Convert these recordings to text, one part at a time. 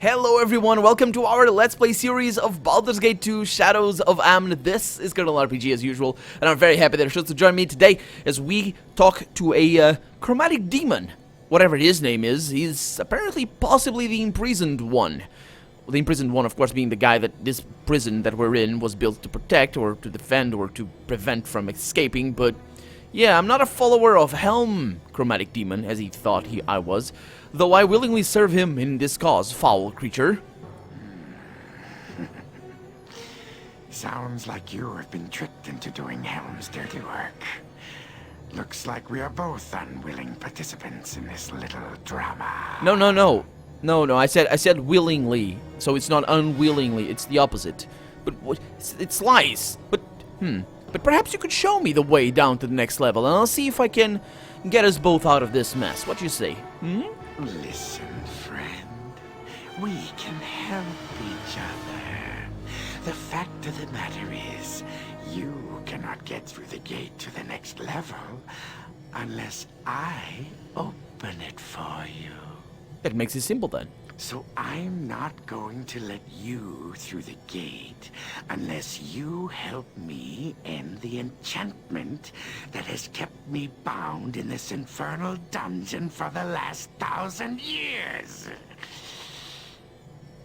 Hello everyone, welcome to our Let's Play series of Baldur's Gate 2 Shadows of Amn. This is Colonel RPG as usual, and I'm very happy that you're chosen to join me today as we talk to a chromatic demon. Whatever his name is, he's apparently possibly the imprisoned one. The imprisoned one, of course, being the guy that this prison that we're in was built to protect, or to defend, or to prevent from escaping, but yeah, I'm not a follower of Helm Chromatic Demon, as he thought I was, though I willingly serve him in this cause, foul creature. Sounds like you have been tricked into doing Helm's dirty work. Looks like we are both unwilling participants in this little drama. No, I said willingly, so it's not unwillingly, it's the opposite. But it's lies. But perhaps you could show me the way down to the next level, and I'll see if I can get us both out of this mess. What you say? Listen, friend. We can help each other. The fact of the matter is, you cannot get through the gate to the next level unless I open it for you. That makes it simple then. So I'm not going to let you through the gate unless you help me end the enchantment that has kept me bound in this infernal dungeon for the last 1,000 years.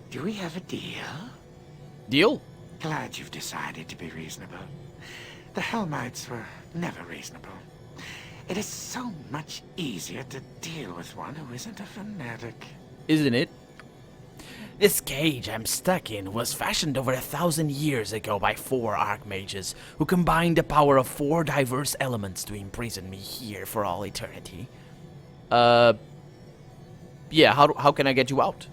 Do we have a deal? Deal? Glad you've decided to be reasonable. The Helmites were never reasonable. It is so much easier to deal with one who isn't a fanatic. Isn't it? This cage I'm stuck in was fashioned over 1,000 years ago by 4 archmages who combined the power of 4 diverse elements to imprison me here for all eternity. Yeah, how can I get you out?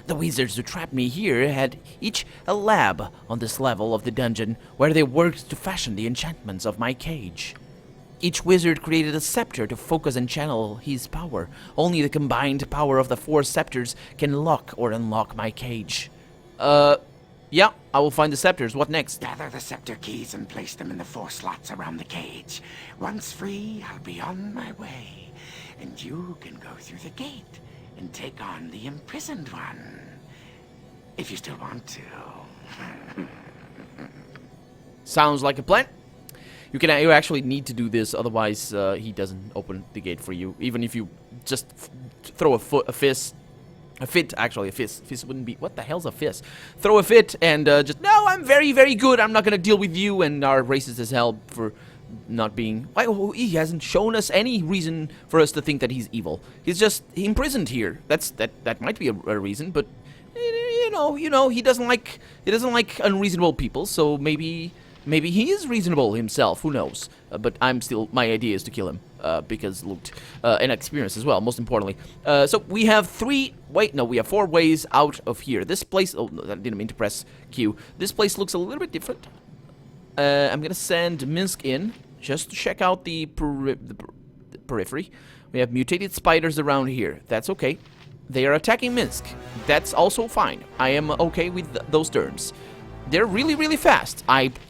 The wizards who trapped me here had each a lab on this level of the dungeon where they worked to fashion the enchantments of my cage. Each wizard created a scepter to focus and channel his power. Only the combined power of the 4 scepters can lock or unlock my cage. Yeah, I will find the scepters. What next? Gather the scepter keys and place them in the 4 slots around the cage. Once free, I'll be on my way. And you can go through the gate and take on the imprisoned one. If you still want to. Sounds like a plan. You actually need to do this, otherwise he doesn't open the gate for you. Even if you just throw a fist wouldn't be. What the hell's a fist? Throw a fit and just no, I'm very, very good. I'm not gonna deal with you, and are racist as hell for not being. Why he hasn't shown us any reason for us to think that he's evil. He's just imprisoned here. That might be a reason, but you know he doesn't like unreasonable people. So maybe he is reasonable himself, who knows? But my idea is to kill him, because loot, and experience as well, most importantly. So we have 4 ways out of here. This place, oh, no, I didn't mean to press Q. This place looks a little bit different. I'm gonna send Minsk in, just to check out the periphery. We have mutated spiders around here, that's okay. They are attacking Minsk, that's also fine. I am okay with those terms. They're really, really fast.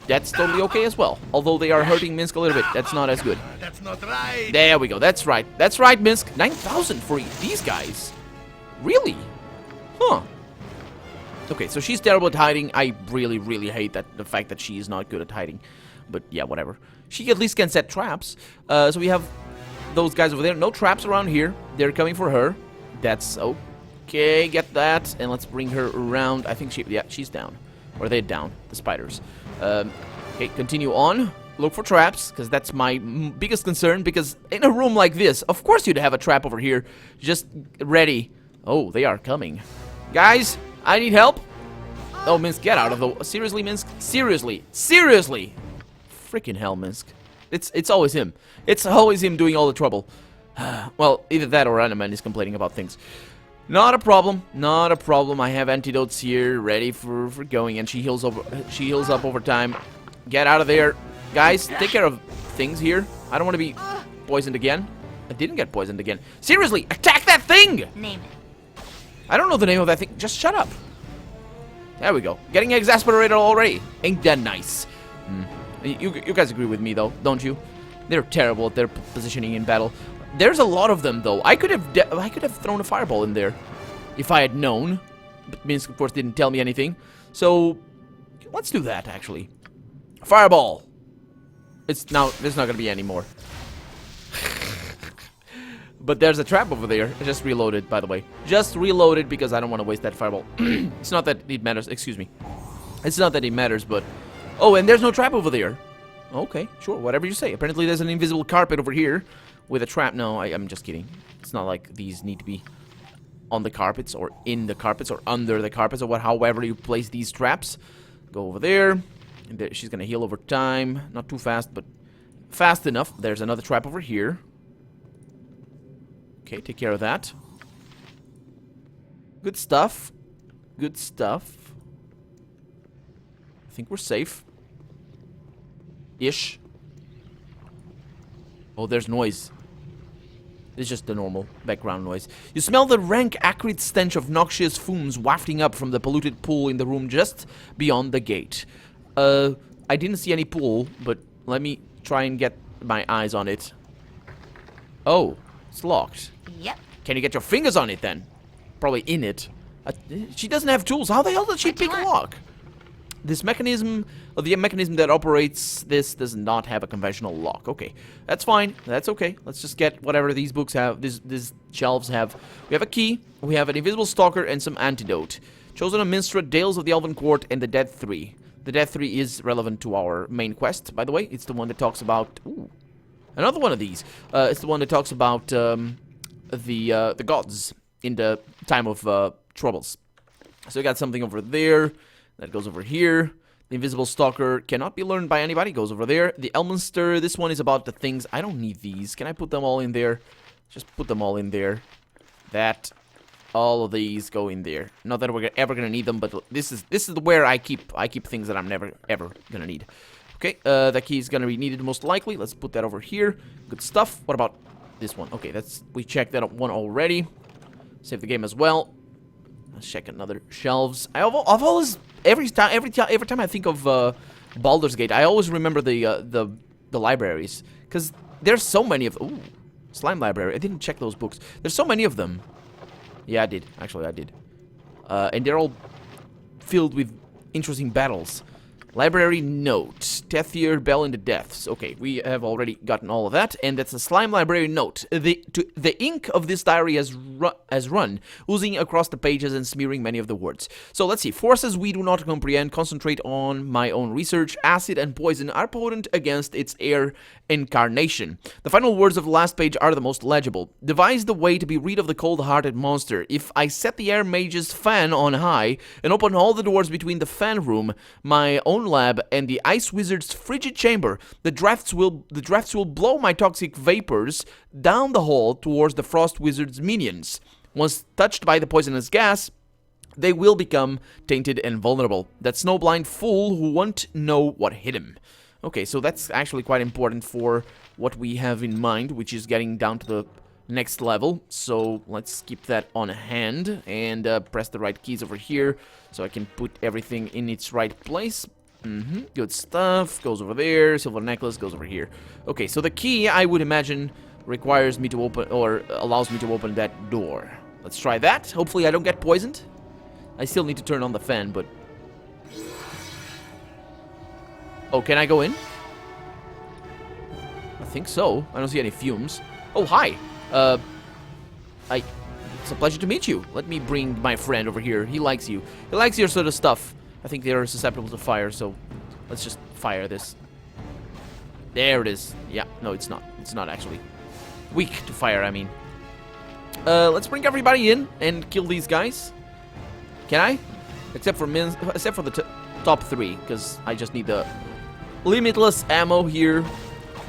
That's totally okay as well. Although they are hurting Minsk a little bit. That's not as good. That's not right. There we go. That's right. That's right, Minsk. 9,000 for these guys. Really? Huh. Okay, so she's terrible at hiding. I really, really hate the fact that she is not good at hiding. But yeah, whatever. She at least can set traps. So we have those guys over there. No traps around here. They're coming for her. That's okay. Get that. And let's bring her around. I think she's down. Or they're down, the spiders. Okay, continue on. Look for traps, because that's my biggest concern, because in a room like this, of course you'd have a trap over here, just ready. Oh, they are coming. Guys, I need help. Oh, Minsk, get out of the... Seriously, Minsk? Seriously. Seriously. Freaking hell, Minsk. It's always him. It's always him doing all the trouble. Well, either that or Animan is complaining about things. Not a problem, not a problem. I have antidotes here, ready for going, and she heals up over time. Get out of there, guys. Take care of things here. I don't want to be poisoned again. I didn't get poisoned again. Seriously, attack that thing! Name it. I don't know the name of that thing. Just shut up. There we go. Getting exasperated already. Ain't that nice? You guys agree with me though, don't you? They're terrible at their positioning in battle. There's a lot of them, though. I could have thrown a fireball in there if I had known. But Minsk, of course, didn't tell me anything. So, let's do that, actually. Fireball! It's now, there's not gonna be any more. But there's a trap over there. I just reloaded, by the way. Just reloaded because I don't want to waste that fireball. It's not that it matters. Excuse me. It's not that it matters, but... Oh, and there's no trap over there. Okay, sure. Whatever you say. Apparently there's an invisible carpet over here with a trap. No, I'm just kidding. It's not like these need to be on the carpets or in the carpets or under the carpets or however you place these traps. Go over there. And there, she's going to heal over time. Not too fast, but fast enough. There's another trap over here. Okay, take care of that. Good stuff. Good stuff. I think we're safe. Ish. Oh, there's noise. It's just the normal background noise. You smell the rank, acrid stench of noxious fumes wafting up from the polluted pool in the room just beyond the gate. I didn't see any pool, but let me try and get my eyes on it. Oh, it's locked. Yep. Can you get your fingers on it then? Probably in it. She doesn't have tools. How the hell did she pick a lock? This mechanism, or the mechanism that operates this, does not have a conventional lock. Okay, that's fine. That's okay. Let's just get whatever these books have, these shelves have. We have a key, we have an invisible stalker, and some antidote. Chosen a Minstrel, Dales of the Elven Court, and the Dead 3. The Dead 3 is relevant to our main quest, by the way. It's the one that talks about... Ooh, another one of these. It's the one that talks about the gods in the time of troubles. So we got something over there. That goes over here. The Invisible Stalker cannot be learned by anybody. Goes over there. The Elminster. This one is about the things. I don't need these. Can I put them all in there? Just put them all in there. That. All of these go in there. Not that we're ever gonna need them, but this is where I keep things that I'm never ever gonna need. Okay. That key is gonna be needed most likely. Let's put that over here. Good stuff. What about this one? Okay. We checked that one already. Save the game as well. Let's check another shelves. I've always every time I think of Baldur's Gate, I always remember the libraries because there's so many of. Ooh, slime library. I didn't check those books. There's so many of them. Yeah, I did. Actually, I did. And they're all filled with interesting battles. Library note. Tethier, Bell in the Depths. Okay, we have already gotten all of that. And that's a slime library note. The ink of this diary has run, oozing across the pages and smearing many of the words. So let's see. Forces we do not comprehend. Concentrate on my own research. Acid and poison are potent against its air incarnation. The final words of the last page are the most legible. Devise the way to be rid of the cold-hearted monster. If I set the air mage's fan on high and open all the doors between the fan room, my own lab, and the ice wizard's frigid chamber, the drafts will blow my toxic vapors down the hall towards the frost wizard's minions. Once touched by the poisonous gas, they will become tainted and vulnerable. That snowblind fool who won't know what hit him. Okay, so that's actually quite important for what we have in mind, which is getting down to the next level. So let's keep that on hand and press the right keys over here so I can put everything in its right place. Good stuff. Goes over there. Silver necklace goes over here. Okay, so the key, I would imagine, requires me to open, or allows me to open that door. Let's try that. Hopefully I don't get poisoned. I still need to turn on the fan, but... Oh, can I go in? I think so. I don't see any fumes. Oh, hi. It's a pleasure to meet you. Let me bring my friend over here. He likes you. He likes your sort of stuff. I think they are susceptible to fire, so let's just fire this. There it is. Yeah, no, it's not. It's not actually. Weak to fire, I mean. Let's bring everybody in and kill these guys. Can I? Except for the top 3, because I just need the limitless ammo here,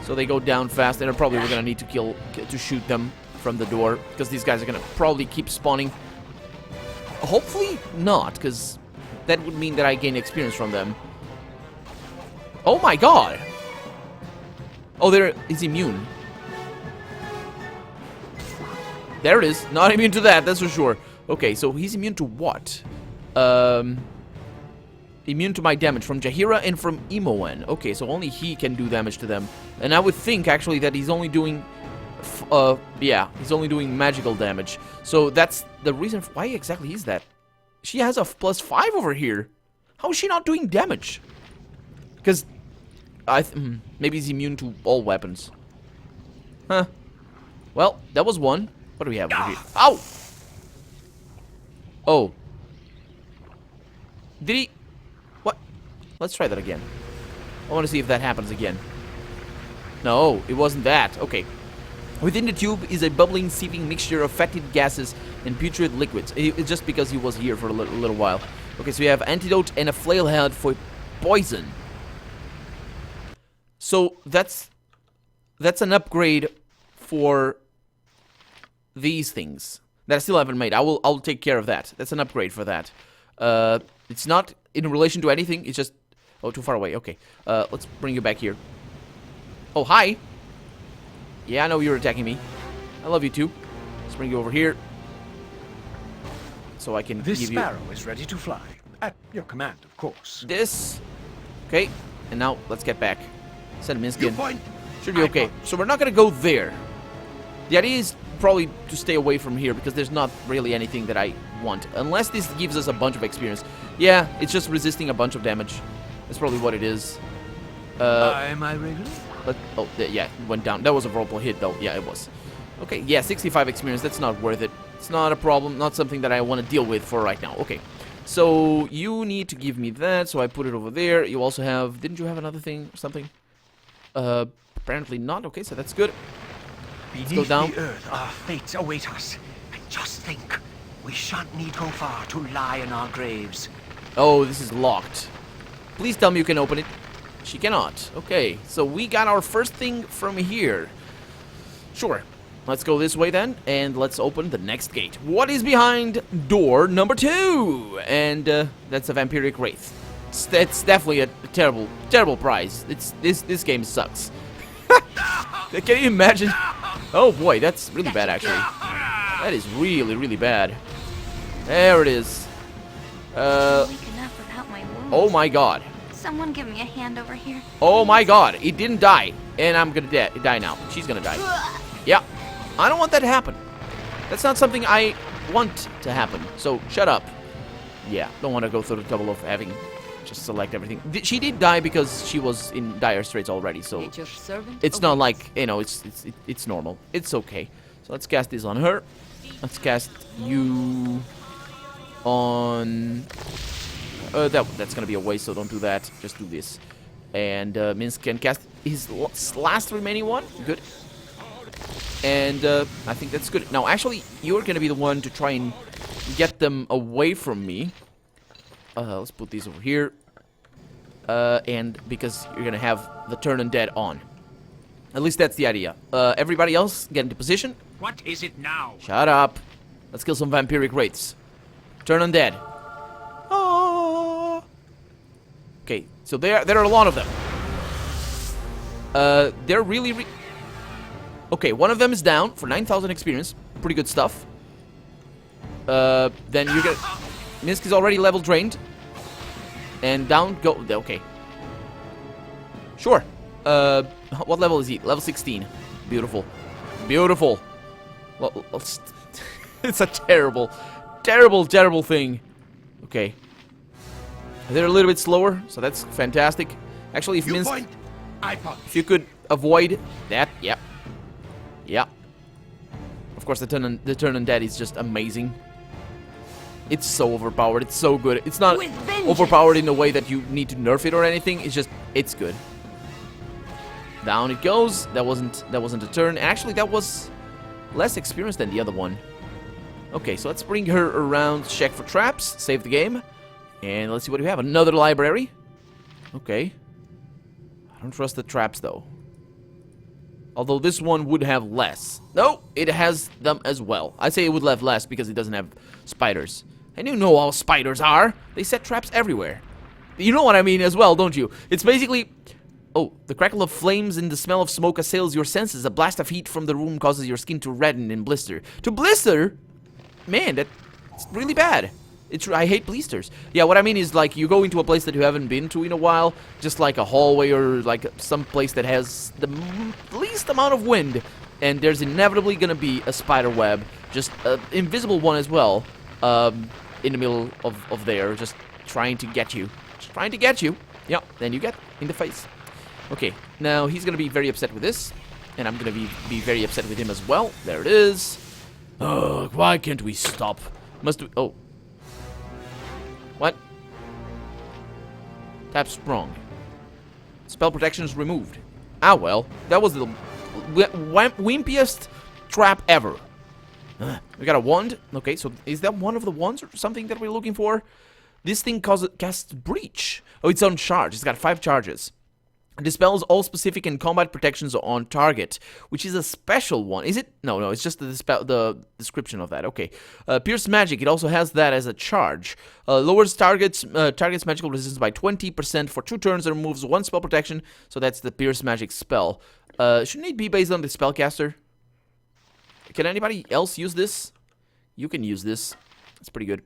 so they go down fast. And probably we're gonna need to shoot them from the door, because these guys are gonna probably keep spawning. Hopefully not, because that would mean that I gain experience from them. Oh my god! Oh, he's immune. There it is. Not immune to that, that's for sure. Okay, so he's immune to what? Immune to my damage from Jaheira and from Imoen. Okay, so only he can do damage to them. And I would think, actually, that he's only doing... yeah, he's only doing magical damage. So that's the reason... Why exactly is that? She has a +5 over here. How is she not doing damage? Because maybe he's immune to all weapons. Huh. Well, that was one. What do we have over here? Ow! Oh. Did he... What? Let's try that again. I want to see if that happens again. No, it wasn't that. Okay. Within the tube is a bubbling, seeping mixture of fetid gases and putrid liquids. It's just because he was here for a little while. Okay, so we have antidote and a flailhead for poison. So that's an upgrade for these things that I still haven't made. I'll take care of that. That's an upgrade for that. It's not in relation to anything. It's just too far away. Okay. Let's bring you back here. Oh, hi. Yeah, I know you're attacking me. I love you too. Let's bring you over here. So I can This give you... sparrow is ready to fly. At your command, of course. This. Okay. And now, let's get back. Send Minskin. You point. Should be okay. So we're not gonna go there. The idea is probably to stay away from here because there's not really anything that I want. Unless this gives us a bunch of experience. Yeah, it's just resisting a bunch of damage. That's probably what it is. Am I regular? Oh, yeah, it went down. That was a roleplay hit, though. Yeah, it was. Okay, yeah, 65 experience. That's not worth it. It's not a problem. Not something that I want to deal with for right now. Okay, so you need to give me that. So I put it over there. You also have... Didn't you have another thing or something? Apparently not. Okay, so that's good. Let's go down. Beneath the earth, our fates await us. And just think, we shan't need go far to lie in our graves. Oh, this is locked. Please tell me you can open it. She cannot. Okay, so we got our first thing from here. Sure. Let's go this way then, and let's open the next gate. What is behind door number 2? And that's a vampiric wraith. It's definitely a terrible, terrible prize. This game sucks. Can you imagine? Oh boy, that's really bad actually. That is really, really bad. There it is. Oh my god. Someone give me a hand over here. Oh my god, it didn't die. And I'm gonna die now. She's gonna die. Yeah. I don't want that to happen. That's not something I want to happen. So, shut up. Yeah, don't want to go through the trouble of having just select everything. She did die because she was in dire straits already, so it's not like, you know, it's normal. It's okay. So let's cast this on her. Let's cast you on... that's gonna be a waste, so don't do that. Just do this. And Minsk can cast his last remaining one. Good. And I think that's good. Now, actually, you're gonna be the one to try and get them away from me. Let's put these over here. And because you're gonna have the turn undead on. At least that's the idea. Everybody else, get into position. What is it now? Shut up. Let's kill some vampiric wraiths. Turn undead. Ah. Okay, so there are a lot of them. They're really... Okay, one of them is down for 9,000 experience. Pretty good stuff. Then you get... Minsk is already level drained. And down go... Okay. Sure. What level is he? Level 16. Beautiful. Beautiful. Well, it's a terrible, terrible, terrible thing. Okay. They're a little bit slower, so that's fantastic. Actually, if Minsk... If you could avoid that... Yep. Yeah. Of course, the turn undead is just amazing. It's so overpowered. It's so good. It's not overpowered in a way that you need to nerf it or anything. It's just, it's good. Down it goes. That wasn't a turn. Actually, that was less experience than the other one. Okay, so let's bring her around, check for traps, save the game, and let's see what we have. Another library. Okay. I don't trust the traps though. Although this one would have less. No, it has them as well. I say it would have less because it doesn't have spiders. And you know how spiders are. They set traps everywhere. You know what I mean as well, don't you? It's basically... Oh, the crackle of flames and the smell of smoke assails your senses. A blast of heat from the room causes your skin to redden and blister. To blister? Man, that's really bad. I hate blisters. Yeah, what I mean is, like, you go into a place that you haven't been to in a while, just like a hallway or, like, some place that has the least amount of wind, and there's inevitably gonna be a spider web, just an invisible one as well, in the middle of there, just trying to get you. Just trying to get you. Yeah, then you get in the face. Okay, now he's gonna be very upset with this. And I'm gonna be very upset with him as well. There it is. Ugh, why can't we stop? Must we... Oh. What? Tap's wrong. Spell protection is removed. Ah, well. That was the wimpiest trap ever. We got a wand. Okay, so is that one of the wands or something that we're looking for? This thing casts breach. Oh, it's on charge. It's got 5 charges. Dispels all specific and combat protections on target, which is a special one. Is it? No, it's just the description of that. Okay. Pierce magic. It also has that as a charge. Lowers target's magical resistance by 20% for 2 turns and removes 1 spell protection. So that's the pierce magic spell. Shouldn't it be based on the spellcaster? Can anybody else use this? You can use this. It's pretty good.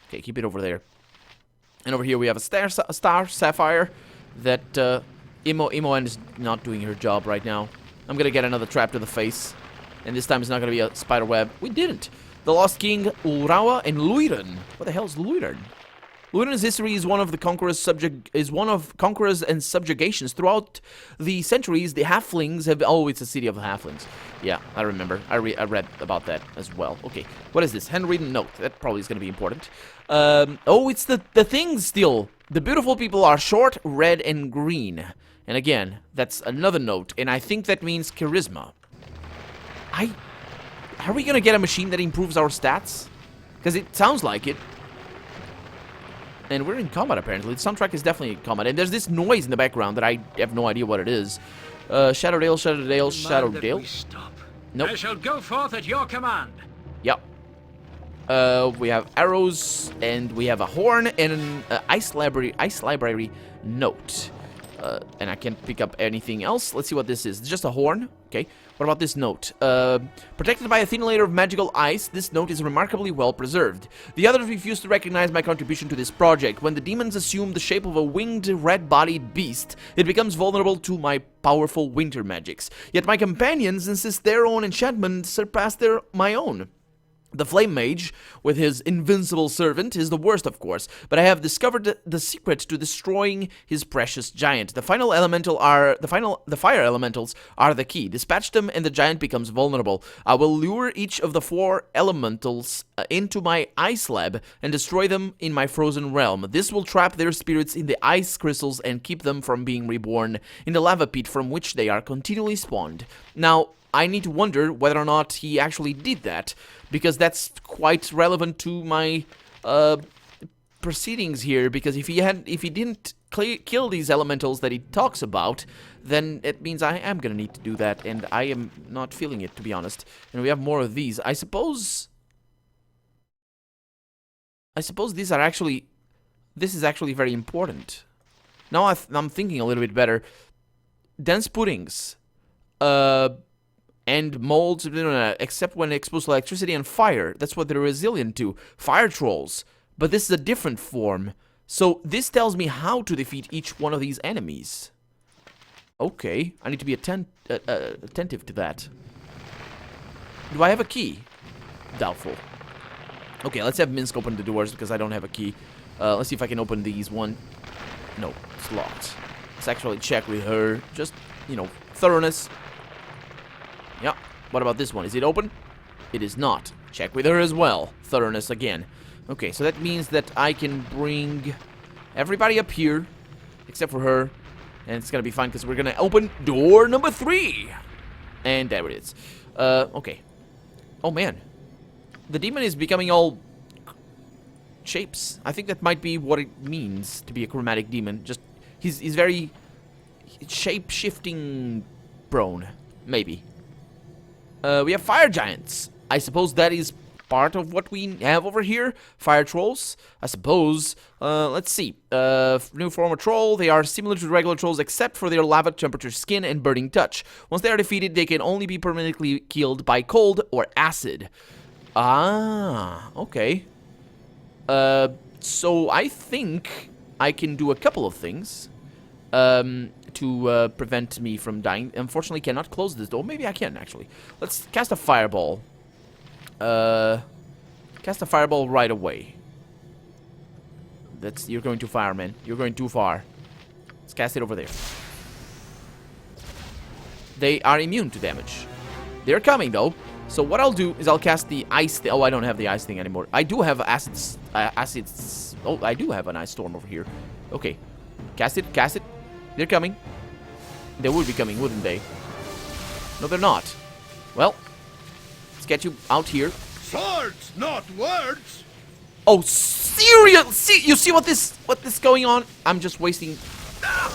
Okay, keep it over there. And over here we have a star sapphire that Imoen is not doing her job right now. I'm gonna get another trap to the face. And this time it's not gonna be a spider web. We didn't. The Lost King, Urawa, and Luiren. What the hell is Luiren? Luiren's history is one of conquerors and subjugations. Throughout the centuries, the halflings have... Oh, it's a city of halflings. Yeah, I remember. I read about that as well. Okay, what is this? Handwritten note. That probably is gonna be important. Oh, it's the thing still. The beautiful people are short, red, and green. And again, that's another note, and I think that means charisma. Are we gonna get a machine that improves our stats? Because it sounds like it. And we're in combat, apparently. The soundtrack is definitely in combat. And there's this noise in the background that I have no idea what it is. Shadowdale, Shadowdale. Nope. I shall go forth at your command. Yep. We have arrows, and we have a horn, and an ice library note. And I can't pick up anything else. Let's see what this is. It's just a horn. Okay. What about this note? Protected by a thin layer of magical ice, this note is remarkably well preserved. The others refuse to recognize my contribution to this project. When the demons assume the shape of a winged, red-bodied beast, it becomes vulnerable to my powerful winter magics. Yet my companions insist their own enchantment surpass my own. The flame mage, with his invincible servant, is the worst, of course, but I have discovered the secret to destroying his precious giant. The fire elementals are the key. Dispatch them and the giant becomes vulnerable. I will lure each of the 4 elementals into my ice lab and destroy them in my frozen realm. This will trap their spirits in the ice crystals and keep them from being reborn in the lava pit from which they are continually spawned. Now, I need to wonder whether or not he actually did that, because that's quite relevant to my proceedings here. Because if he didn't kill these elementals that he talks about, then it means I am gonna need to do that, and I am not feeling it, to be honest. And we have more of these. I suppose these are actually... This is actually very important. Now I'm thinking a little bit better. Dense puddings. And molds, except when exposed to electricity and fire. That's what they're resilient to. Fire trolls. But this is a different form. So this tells me how to defeat each one of these enemies. Okay, I need to be attentive to that. Do I have a key? Doubtful. Okay, let's have Minsk open the doors because I don't have a key. Let's see if I can open these. One. No, it's locked. Let's actually check with her. Just, thoroughness. Yeah. What about this one? Is it open? It is not. Check with her as well. Thoroughness again. Okay, so that means that I can bring everybody up here, except for her. And it's gonna be fine because we're gonna open door number 3. And there it is. Okay. Oh, man. The demon is becoming all shapes. I think that might be what it means to be a chromatic demon. Just, he's very shape-shifting prone. Maybe. We have fire giants. I suppose that is part of what we have over here. Fire trolls, I suppose. Let's see. New form of troll. They are similar to regular trolls except for their lava temperature skin and burning touch. Once they are defeated, they can only be permanently killed by cold or acid. Ah, okay. So I think I can do a couple of things. To prevent me from dying. Unfortunately, cannot close this door. Maybe I can, actually. Let's cast a fireball. Cast a fireball right away. You're going too far, man. You're going too far. Let's cast it over there. They are immune to damage. They're coming, though. So what I'll do is I'll cast the ice thing. Oh, I don't have the ice thing anymore. I do have acids. Oh, I do have an ice storm over here. Okay. Cast it, cast it. They're coming. They would be coming, wouldn't they? No, they're not. Well, let's get you out here. Swords, not words. Oh, serious? See, you see what this going on? I'm just wasting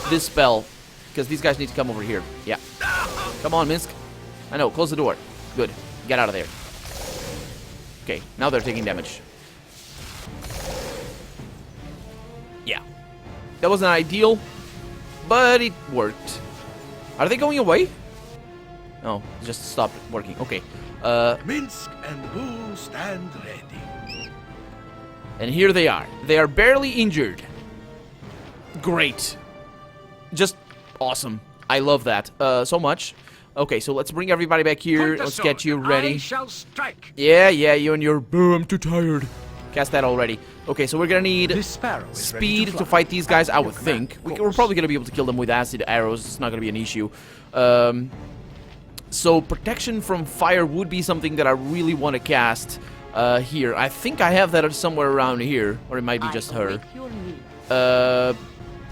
this spell because these guys need to come over here. Yeah. Come on, Minsk. I know. Close the door. Good. Get out of there. Okay, now they're taking damage. Yeah. That wasn't ideal, but it worked. Are they going away? No, it just stopped working. Okay. Minsk and Bull stand ready. And here they are. They are barely injured. Great. Just awesome. I love that so much. Okay, so let's bring everybody back here. Let's get you ready. I shall strike. Yeah, you and your boom. I'm too tired. Cast that already. Okay, so we're gonna need This sparrow is speed ready to fight these guys, I would think. We're probably gonna be able to kill them with acid arrows. It's not gonna be an issue. So protection from fire would be something that I really want to cast here. I think I have that somewhere around here, or it might be just her.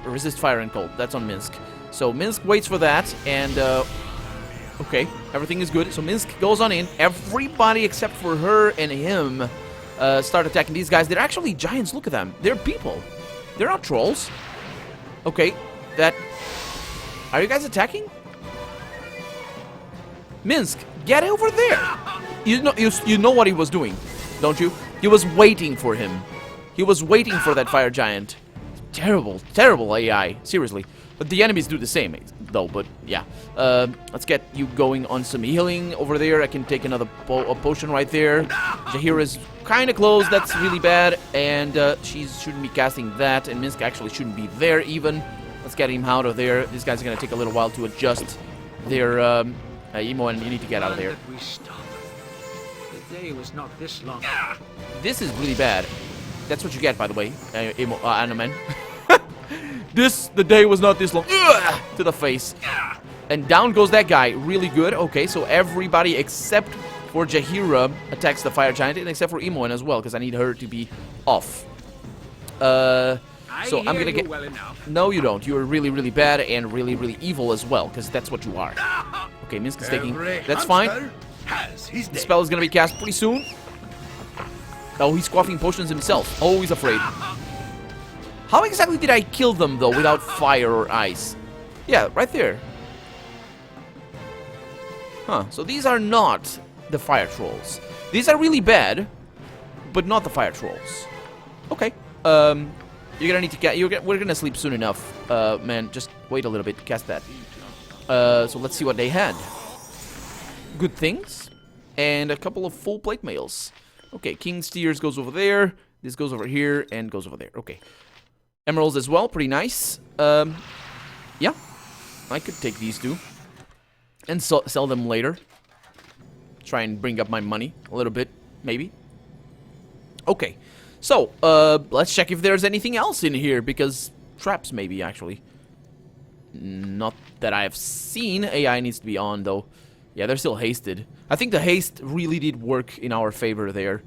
Resist fire and cold. That's on Minsk. So Minsk waits for that, and okay, everything is good. So Minsk goes on in. Everybody except for her and him start attacking these guys. They're actually giants. Look at them. They're people. They're not trolls. Okay, that. Are you guys attacking? Minsk, get over there. You know what he was doing, don't you? He was waiting for him. He was waiting for that fire giant. Terrible, terrible AI. Seriously. But the enemies do the same, though. But yeah, let's get you going on some healing over there. I can take another potion right there. Jahira is kind of close. That's really bad, and she shouldn't be casting that. And Minsk actually shouldn't be there even. Let's get him out of there. These guys are gonna take a little while to adjust their Emo, and you need to get out of there. We stop. The day was not this long. This is really bad. That's what you get, by the way, Emo, Anoman. The day was not this long. Ugh, to the face. And down goes that guy. Really good. Okay, so everybody except for Jahira attacks the fire giant, and except for Imoen as well, because I need her to be off. So I'm gonna get. Well enough. No, you don't. You're really, really bad and really, really evil as well, because that's what you are. Okay, Minsk is taking. That's fine. The spell is gonna be cast pretty soon. Oh, he's quaffing potions himself. Oh, he's afraid. How exactly did I kill them, though, without fire or ice? Yeah, right there. Huh, so these are not the fire trolls. These are really bad, but not the fire trolls. Okay. You're gonna need to get... We're gonna sleep soon enough. Man, just wait a little bit to cast that. So let's see what they had. Good things. And a couple of full plate mails. Okay, King's Tears goes over there. This goes over here and goes over there. Okay. Emeralds as well, pretty nice. Yeah, I could take these two and sell them later. Try and bring up my money a little bit, maybe. Okay, so let's check if there's anything else in here, because traps maybe, actually. Not that I have seen. AI needs to be on, though. Yeah, they're still hasted. I think the haste really did work in our favor there.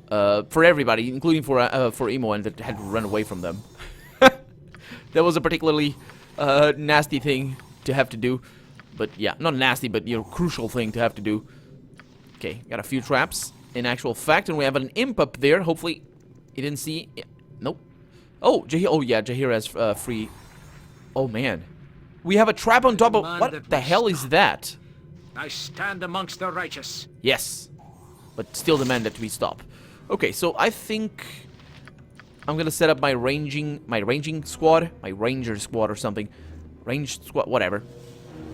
For everybody, including for Emo, and that had to run away from them. That was a particularly nasty thing to have to do. But yeah, not nasty, but crucial thing to have to do. Okay, got a few traps in actual fact, and we have an imp up there. Hopefully, he didn't see. Yeah, nope. Oh, yeah, Jahira has free. Oh man, we have a trap on top of. What the hell is that? I stand amongst the righteous. Yes, but still demand that we stop. Okay, so I think I'm gonna set up my ranging squad, my ranger squad or something. Ranged squad, whatever.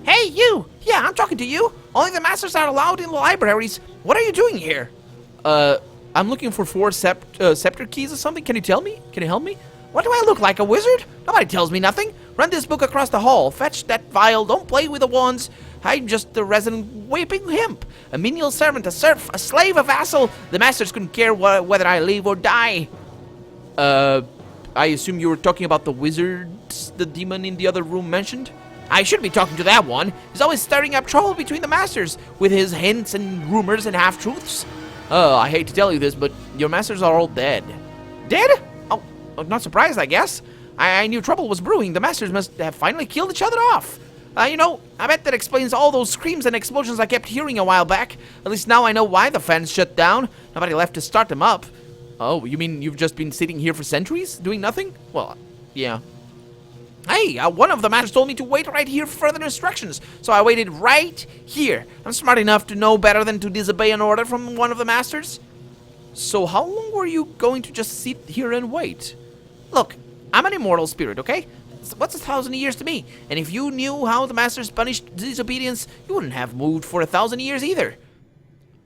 Hey, you! Yeah, I'm talking to you. Only the masters are allowed in the libraries. What are you doing here? I'm looking for 4 scepter keys or something. Can you tell me? Can you help me? What do I look like, a wizard? Nobody tells me nothing. Run this book across the hall. Fetch that vial. Don't play with the wands. I'm just the resident weeping imp. A menial servant, a serf, a slave, a vassal. The masters couldn't care whether I live or die. I assume you were talking about the wizards the demon in the other room mentioned? I should be talking to that one. He's always stirring up trouble between the masters with his hints and rumors and half-truths. I hate to tell you this, but your masters are all dead. Dead? Oh, not surprised, I guess. I knew trouble was brewing. The masters must have finally killed each other off. You know, I bet that explains all those screams and explosions I kept hearing a while back. At least now I know why the fans shut down. Nobody left to start them up. Oh, you mean you've just been sitting here for centuries, doing nothing? Well, yeah. Hey, one of the masters told me to wait right here for further instructions, so I waited right here. I'm smart enough to know better than to disobey an order from one of the masters. So how long were you going to just sit here and wait? Look, I'm an immortal spirit, okay? What's 1,000 years to me? And if you knew how the masters punished disobedience, you wouldn't have moved for 1,000 years either.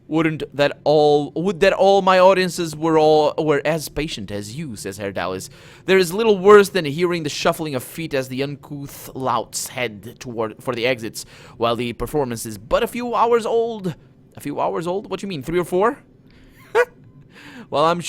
Would that all my audiences were as patient as you, says Herr Dallas. There is little worse than hearing the shuffling of feet as the uncouth louts head for the exits, while the performance is but a few hours old. A few hours old? What do you mean, 3 or 4? Well, I'm not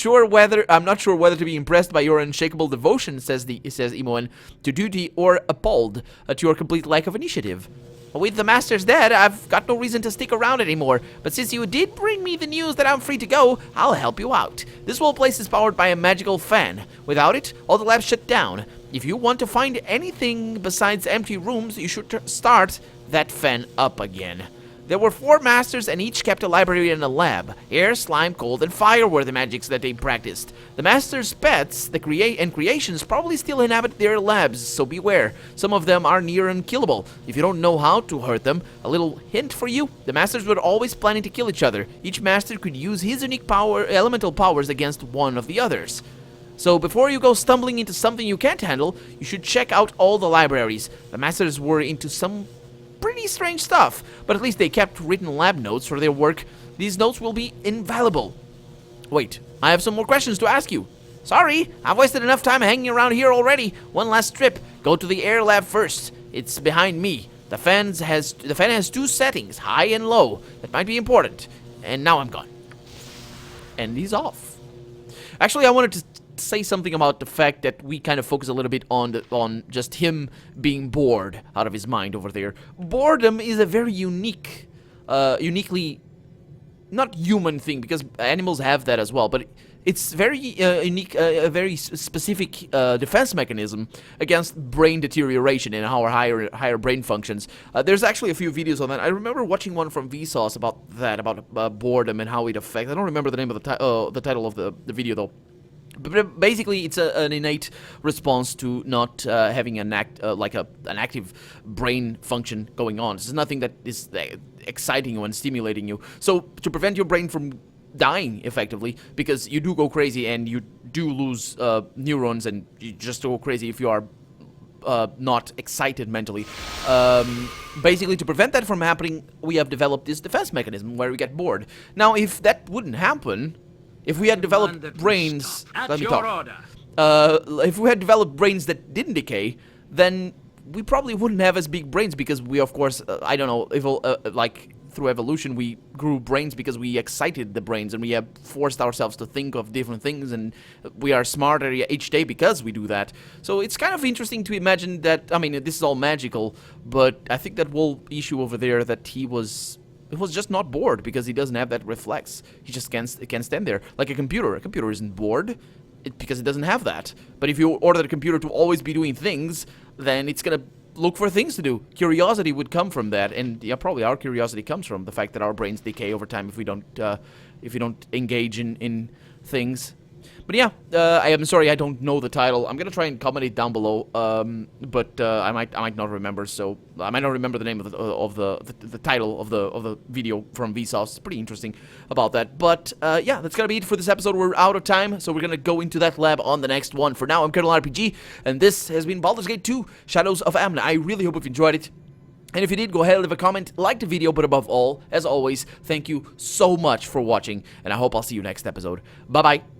sure whether to be impressed by your unshakable devotion, says Imoen, to duty, or appalled at your complete lack of initiative. With the masters dead, I've got no reason to stick around anymore, but since you did bring me the news that I'm free to go, I'll help you out. This whole place is powered by a magical fan. Without it, all the labs shut down. If you want to find anything besides empty rooms, you should start that fan up again. There were 4 masters, and each kept a library and a lab. Air, slime, cold, and fire were the magics that they practiced. The masters' pets, and creations probably still inhabit their labs, so beware. Some of them are near unkillable. If you don't know how to hurt them, a little hint for you, the masters were always planning to kill each other. Each master could use his unique elemental powers against one of the others. So before you go stumbling into something you can't handle, you should check out all the libraries. The masters were into some pretty strange stuff, but at least they kept written lab notes for their work. These notes will be invaluable. Wait, I have some more questions to ask you. Sorry, I've wasted enough time hanging around here already. One last trip. Go to the air lab first. It's behind me. The fan has 2 settings, high and low. That might be important. And now I'm gone. And he's off. Actually, I wanted to say something about the fact that we kind of focus a little bit on just him being bored out of his mind over there. Boredom is a very uniquely not human thing, because animals have that as well, but it's very unique, a very specific defense mechanism against brain deterioration and how our higher brain functions. There's actually a few videos on that. I remember watching one from Vsauce about that, about boredom and how it affects. I don't remember the name of the title of the video though. But basically, it's an innate response to not having an active brain function going on. This is nothing that is exciting you and stimulating you. So to prevent your brain from dying, effectively, because you do go crazy and you do lose neurons, and you just go crazy if you are not excited mentally. Basically, to prevent that from happening, we have developed this defense mechanism where we get bored. Now, if that wouldn't happen, if we had developed brains, let me talk. If we had developed brains that didn't decay, then we probably wouldn't have as big brains, because we, of course, I don't know, like through evolution, we grew brains because we excited the brains, and we have forced ourselves to think of different things, and we are smarter each day because we do that. So it's kind of interesting to imagine that. I mean, this is all magical, but I think that whole issue over there, that he was just not bored because he doesn't have that reflex. He just can't stand there. Like a computer isn't bored because it doesn't have that. But if you order the computer to always be doing things, then it's gonna look for things to do. Curiosity would come from that, and yeah, probably our curiosity comes from the fact that our brains decay over time if we don't engage in things. But yeah, I am sorry I don't know the title. I'm gonna try and comment it down below. But I might not remember. So I might not remember the name of the title of the video from Vsauce. It's pretty interesting about that. But yeah, that's gonna be it for this episode. We're out of time, so we're gonna go into that lab on the next one. For now, I'm Colonel RPG, and this has been Baldur's Gate 2: Shadows of Amn. I really hope you've enjoyed it. And if you did, go ahead and leave a comment, like the video, but above all, as always, thank you so much for watching, and I hope I'll see you next episode. Bye-bye.